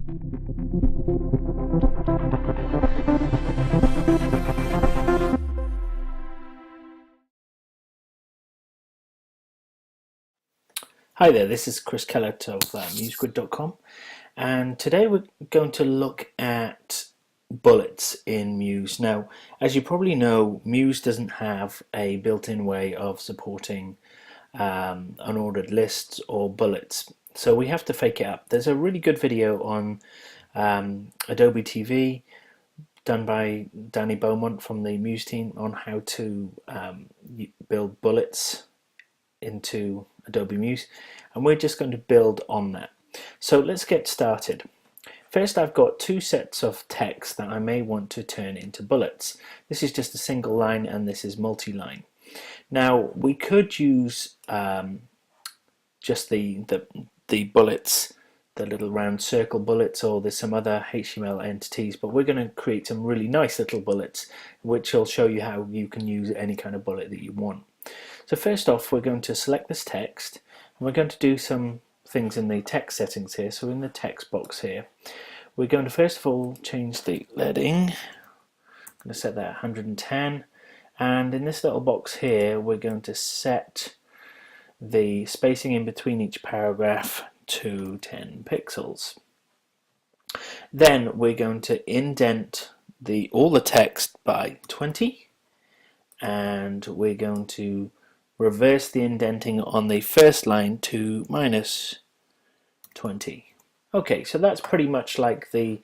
Hi there, this is Chris Kellett of musegrid.com, and today we're going to look at bullets in Muse. Now, as you probably know, Muse doesn't have a built-in way of supporting unordered lists or bullets, so we have to fake it up. There's a really good video on Adobe TV done by Danny Beaumont from the Muse team on how to build bullets into Adobe Muse, and we're just going to build on that. So let's get started. First, I've got two sets of text that I may want to turn into bullets. This is just a single line and this is multi-line. Now we could use just the bullets, the little round circle bullets, or there's some other HTML entities, but we're going to create some really nice little bullets which will show you how you can use any kind of bullet that you want. So first off, we're going to select this text, and we're going to do some things in the text settings here. So in the text box here, we're going to first of all change the leading. I'm going to set that 110, and in this little box here, we're going to set the spacing in between each paragraph to 10 pixels. Then we're going to indent all the text by 20, and we're going to reverse the indenting on the first line to -20. Okay, so that's pretty much like the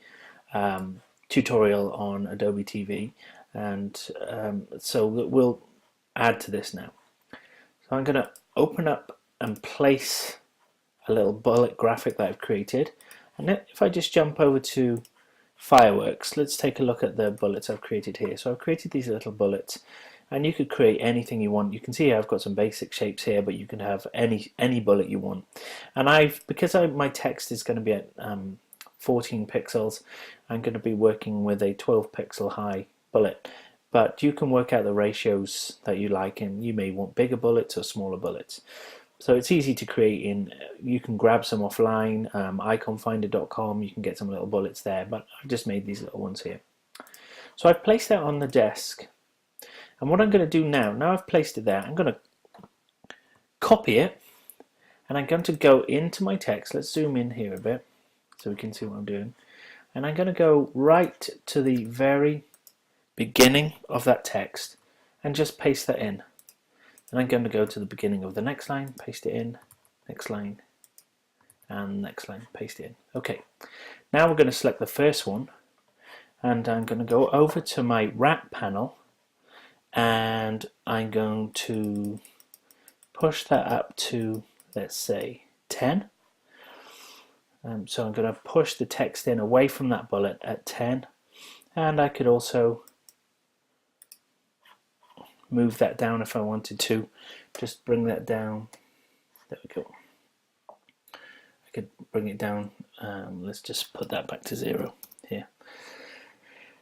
tutorial on Adobe TV, and so we'll add to this now. So I'm going to open up and place a little bullet graphic that I've created, and if I just jump over to Fireworks, let's take a look at the bullets I've created here. So I've created these little bullets, and you could create anything you want. You can see I've got some basic shapes here, but you can have any bullet you want. And because my text is going to be at 14 pixels, I'm going to be working with a 12 pixel high bullet. But you can work out the ratios that you like, and you may want bigger bullets or smaller bullets. So it's easy to create you can grab some offline, iconfinder.com, you can get some little bullets there, but I've just made these little ones here. So I've placed that on the desk. And what I'm going to do now I've placed it there, I'm going to copy it, and I'm going to go into my text. Let's zoom in here a bit so we can see what I'm doing. And I'm going to go right to the very beginning of that text and just paste that in. And I'm going to go to the beginning of the next line, paste it in, next line, and next line, paste it in. Okay, now we're going to select the first one, and I'm going to go over to my wrap panel, and I'm going to push that up to, let's say, 10. So I'm going to push the text in away from that bullet at 10, and I could also move that down if I wanted to. Just bring that down. There we go. I could bring it down. Let's just put that back to 0 here.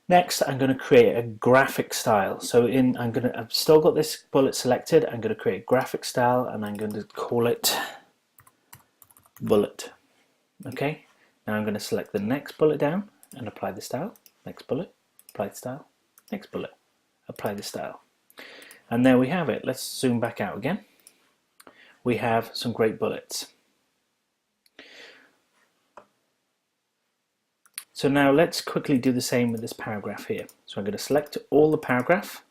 Next, I'm going to create a graphic style. So I've still got this bullet selected. I'm going to create a graphic style, and I'm going to call it bullet. Okay. Now I'm going to select the next bullet down and apply the style. Next bullet, apply the style. Next bullet, apply the style. And there we have it. Let's zoom back out again. We have some great bullets. So now let's quickly do the same with this paragraph here. So I'm going to select all the paragraph.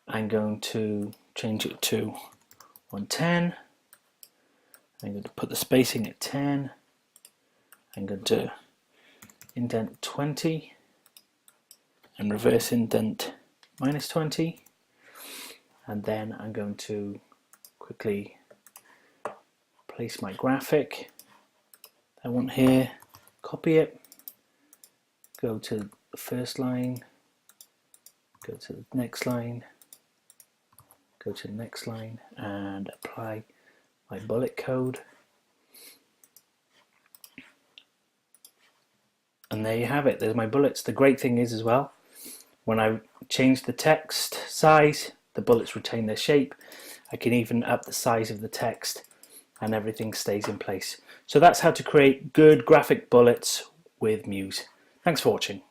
I'm going to change it to 110. I'm going to put the spacing at 10. I'm going to indent 20 and reverse indent -20. And then I'm going to quickly place my graphic I want here, copy it, go to the first line, go to the next line, go to the next line, and apply my bullet code. And there you have it, there's my bullets. The great thing is as well, when I change the text size, the bullets retain their shape. I can even up the size of the text and everything stays in place. So that's how to create good graphic bullets with Muse. Thanks for watching.